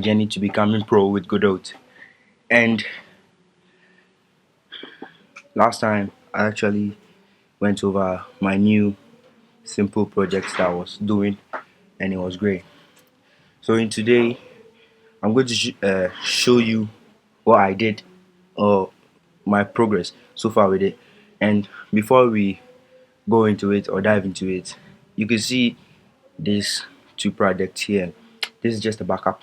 journey to becoming pro with Godot. And last time I actually went over my new simple projects that I was doing, and it was great. So in today, I'm going to show you what I did or my progress so far with it. And before we go into it or dive into it, you can see these two projects here. This is just a backup.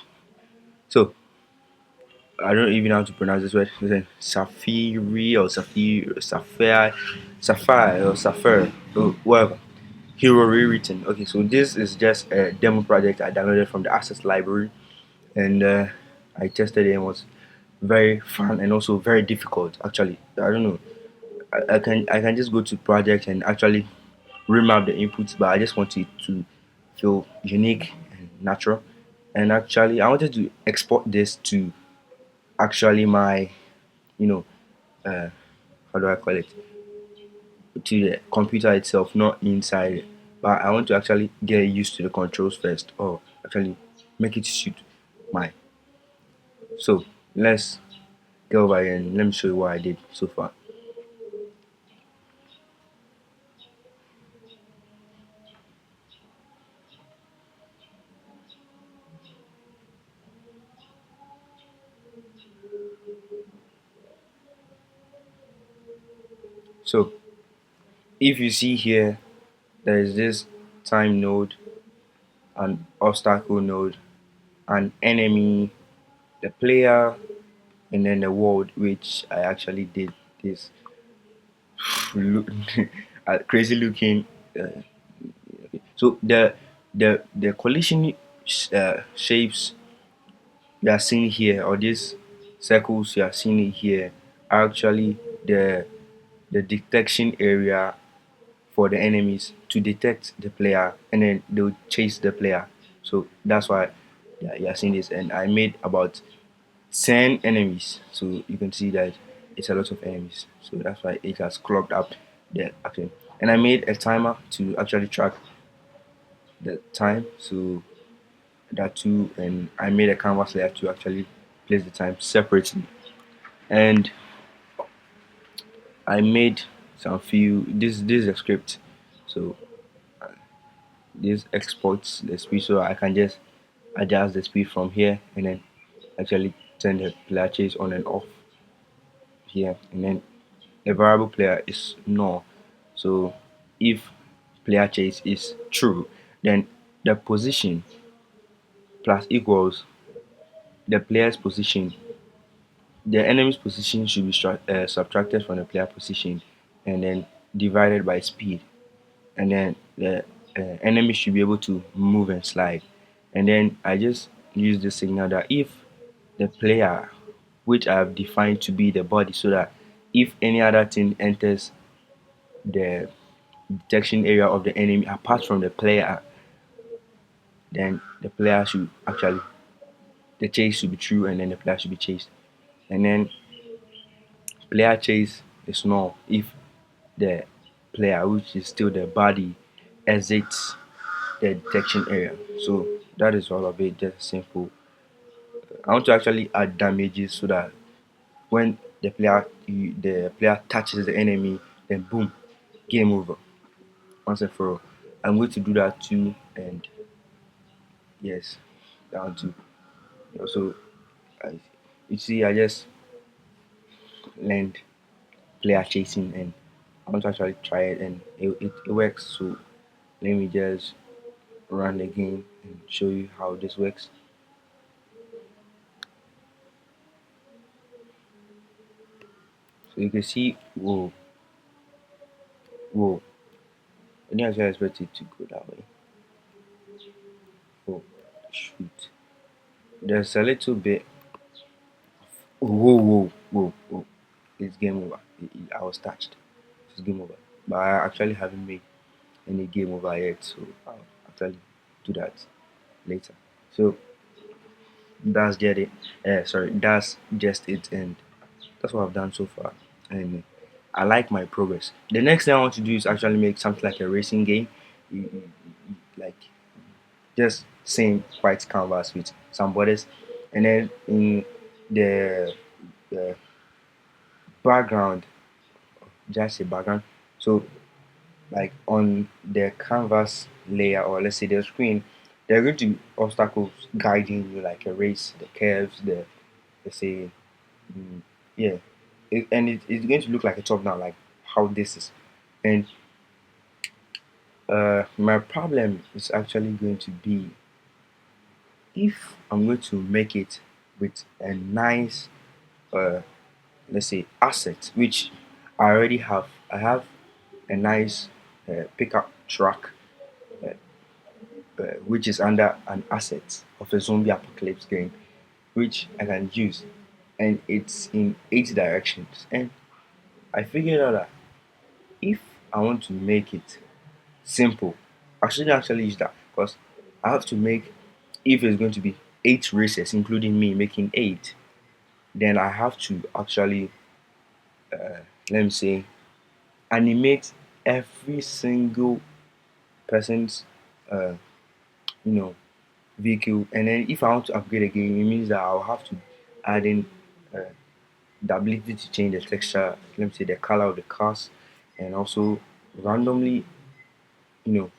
So I don't even know how to pronounce this word. Safiri or Sapphire or Sapphire or whatever. Hero rewritten. Okay, so this is just a demo project I downloaded from the Access library, and I tested it and it was very fun and also very difficult. Actually, I don't know. I can just go to project and actually remap the inputs, but I just want it to feel unique and natural. And actually, I wanted to export this to actually my you know uh, how do I call it, to the computer itself, not inside it. But I want to actually get used to the controls first, or actually make it suit my. So let's go over here and let me show you what I did so far. So if you see here, there is this time node, an obstacle node, an enemy, the player, and then the world, which I actually did this look crazy looking. Uh, so the collision shapes you are seeing here, or these circles you are seeing here, are actually the detection area for the enemies to detect the player, and then they'll chase the player. So that's why, yeah, you are seeing this. And I made about 10 enemies, so you can see that it's a lot of enemies, so that's why it has clogged up the action. And I made a timer to actually track the time, so that too. And I made a canvas layer to actually place the time separately. And I made some few, this is a script, so this exports the speed, so I can just adjust the speed from here, and then actually turn the player chase on and off here. And then the variable player is null, so if player chase is true, then the position plus equals the player's position. The enemy's position should be subtracted from the player position, and then divided by speed. And then the enemy should be able to move and slide. And then I just use the signal that if the player, which I have defined to be the body, so that if any other thing enters the detection area of the enemy apart from the player, then the player should actually, the chase should be true, and then the player should be chased. And then player chase is null if the player, which is still the body, exits the detection area. So that is all of it, just simple. I want to actually add damages so that when the player touches the enemy, then boom, game over once and for all. I'm going to do that too, and yes, down to also. I, you see, I just learned player chasing, and I want to actually try it, and it works. So let me just run the game and show you how this works. So you can see, whoa, whoa. I didn't actually expect it to go that way. Oh, shoot. There's a little bit. Whoa, whoa, whoa, whoa. It's game over. I was touched. It's game over. But I actually haven't made any game over yet, so I'll actually do that later. So that's just it. Sorry, that's just it, and that's what I've done so far. And I like my progress. The next thing I want to do is actually make something like a racing game. Like just same white canvas with some borders, And then in the, the background, just a background. So like on the canvas layer, or let's say the screen, there are going to be obstacles guiding you, like a race, the curves, the, let's say, mm, yeah, it's going to look like a top down, like how this is. And my problem is actually going to be if I'm going to make it with a nice, uh, let's say, asset, which I already have. I have a nice pickup truck, uh, which is under an asset of a zombie apocalypse game, which I can use, and it's in 8 directions. And I figured out that if I want to make it simple, I shouldn't actually use that because I have to make, if it's going to be 8 races, including me making eight, then I have to actually, let me say, animate every single person's, uh, you know, vehicle. And then if I want to upgrade again, it means that I'll have to add in uh, the ability to change the texture, let me say the color of the cars, and also randomly, you know,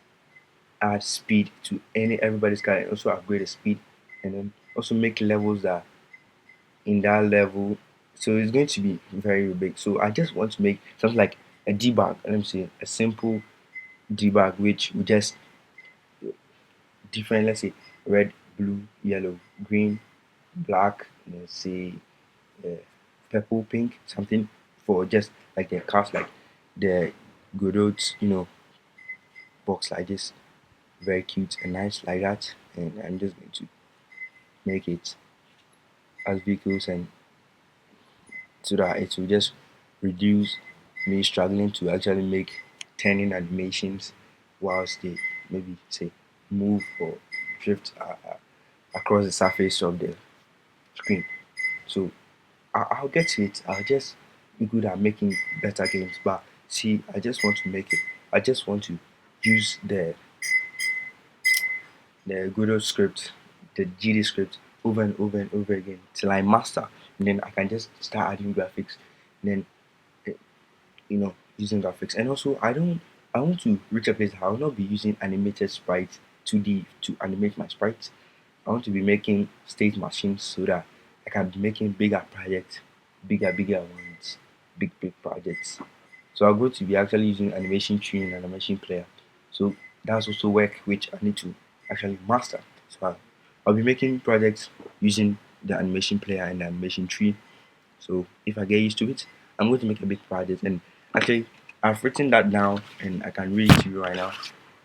add speed to everybody's car, and also upgrade the speed, and then also make levels that in that level. So it's going to be very big. So I just want to make something like a debug. Let me say a simple debug which we just different. Let's say red, blue, yellow, green, black. Let's say uh, purple, pink, something for just like the cars, like the Godot, box like this, very cute and nice like that. And I'm just going to make it as vehicles, and so that it will just reduce me struggling to actually make turning animations whilst they maybe say move or drift across the surface of the screen. So I'll get to it. I'll just be good at making better games. But see, I just want to make it. I just want to use the Godot script, the GD script over and over and over again till I master. And then I can just start adding graphics. And then eh, using graphics. And also I want to reach a place that I will not be using animated sprites 2D to animate my sprites. I want to be making state machines so that I can be making bigger projects, bigger ones, big projects. So I'm going to be actually using animation tree and animation player. So that's also work which I need to actually master. So I'll be making projects using the animation player and the animation tree. So if I get used to it, I'm going to make a big project. And actually, I've written that down and I can read it to you right now.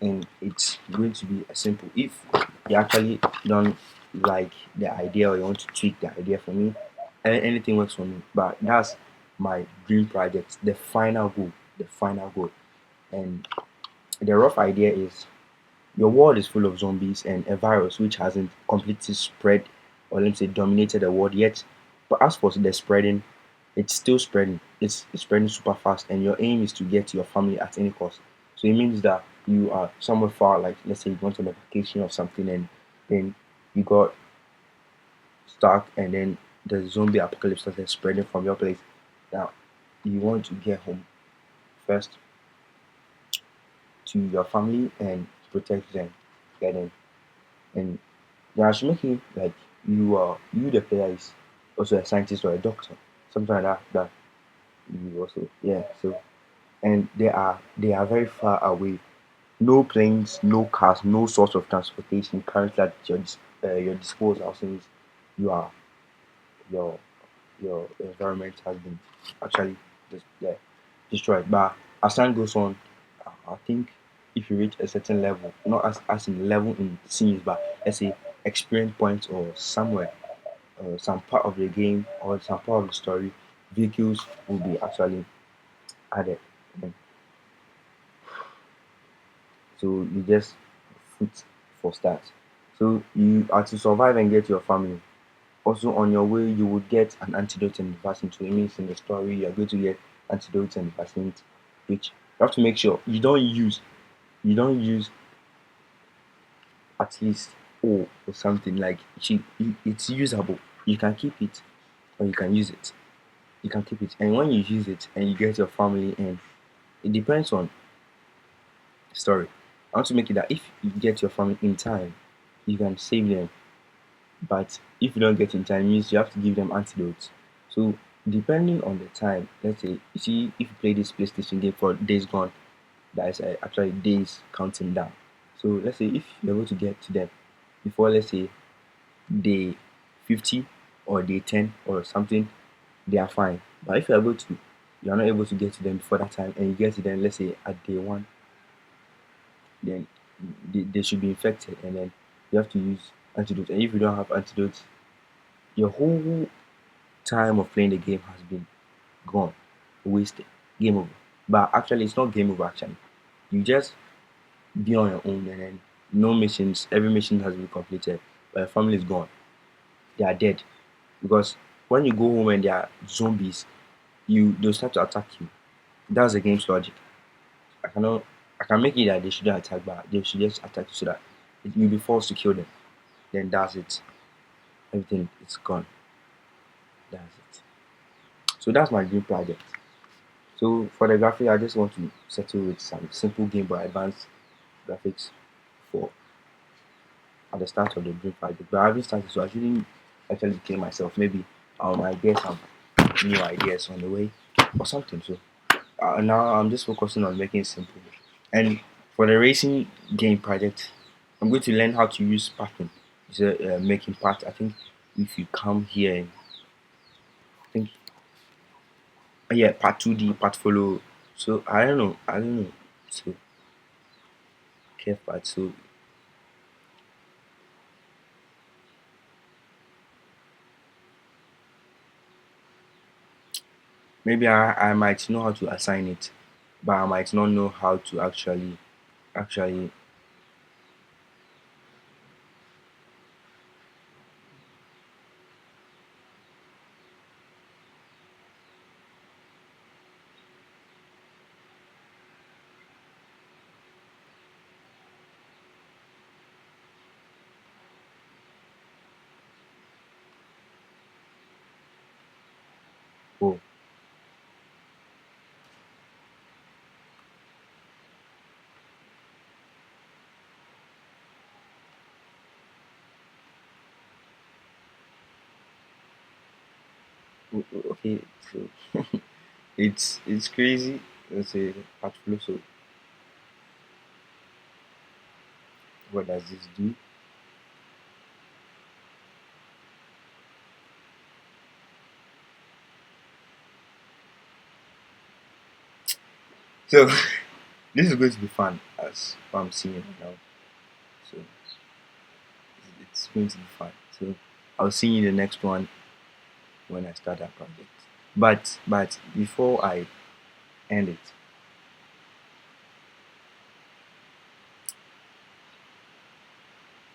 And it's going to be a simple. If you actually don't like the idea or you want to tweak the idea for me, anything works for me. But that's my dream project, the final goal, the final goal. And the rough idea is your world is full of zombies and a virus which hasn't completely spread, or let's say dominated the world yet. But as for the spreading, it's still spreading. It's spreading super fast, and your aim is to get to your family at any cost. So it means that you are somewhere far, like let's say you went on a vacation or something, and then you got stuck, and then the zombie apocalypse started spreading from your place. Now you want to get home first to your family and protect them, get them, and yeah, should make it like the player is also a scientist or a doctor, something like that. That you also, yeah. So and they are very far away. No planes, no cars, no source of transportation currently at your disposal, since you are your your environment has been actually yeah, destroyed. But as time goes on, I think if you reach a certain level, not as in level in scenes, but let's say experience points or somewhere, some part of the game or some part of the story, vehicles will be actually added. And so you just foot for start. So you are to survive and get your family. Also on your way, you would get an antidote and vaccine. So it means in the story you are going to get antidotes and vaccines, which you have to make sure you don't use at least or something like it's usable. You can keep it or you can use it. You can keep it, and when you use it and you get your family, and it depends on the story. I want to make it that if you get your family in time, you can save them. But if you don't get in time, it means you have to give them antidotes. So depending on the time, let's say you see if you play this PlayStation game for days gone, that is actually days counting down. So let's say if you're able to get to them before, let's say, day 50 or day 10 or something, they are fine. But if you are not able to get to them before that time, and you get to them, let's say at day one, then they should be infected, and then you have to use antidote. And if you don't have antidotes, your whole time of playing the game has been gone, wasted, game over. But actually, it's not game over. Actually, you just be on your own, and then no missions. Every mission has been completed, but your family is gone. They are dead because when you go home and there are zombies, they'll start to attack you. That's the game's logic. I cannot I can make it that they shouldn't attack, but they should just attack you so that you'll be forced to kill them. Then that's it. Everything is gone. That's it. So that's my dream project. So for the graphic, I just want to settle with some simple Game Boy Advance graphics for at the start of the dream project. But I haven't started, so I shouldn't actually kill myself. Maybe I might get some new ideas on the way or something. So now I'm just focusing on making it simple. And for the racing game project, I'm going to learn how to use pattern. It's making part. I think if you come here, and I think yeah, part 2D, part follow. So I don't know. So care part. So maybe I might know how to assign it, but I might not know how to actually. Oh, okay. So it's crazy. Let's say part follow. So what does this do? So this is going to be fun as what I'm seeing right now. So it's going to be fun. So I'll see you in the next one when I start that project. But before I end it,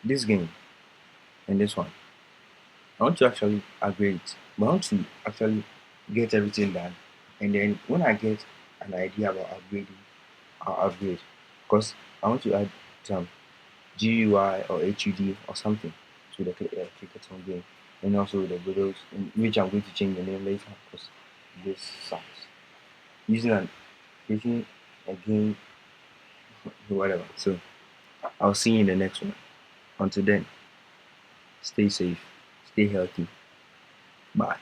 this game and this one, I want to actually upgrade it. But I want to actually get everything done. And then when I get an idea about upgrading, I'll upgrade. Because I want to add some GUI or HUD or something to the cricket home game. And also the Godot, which I'm going to change the name later because this sucks. Using an using a game, whatever. So I'll see you in the next one. Until then, stay safe, stay healthy. Bye.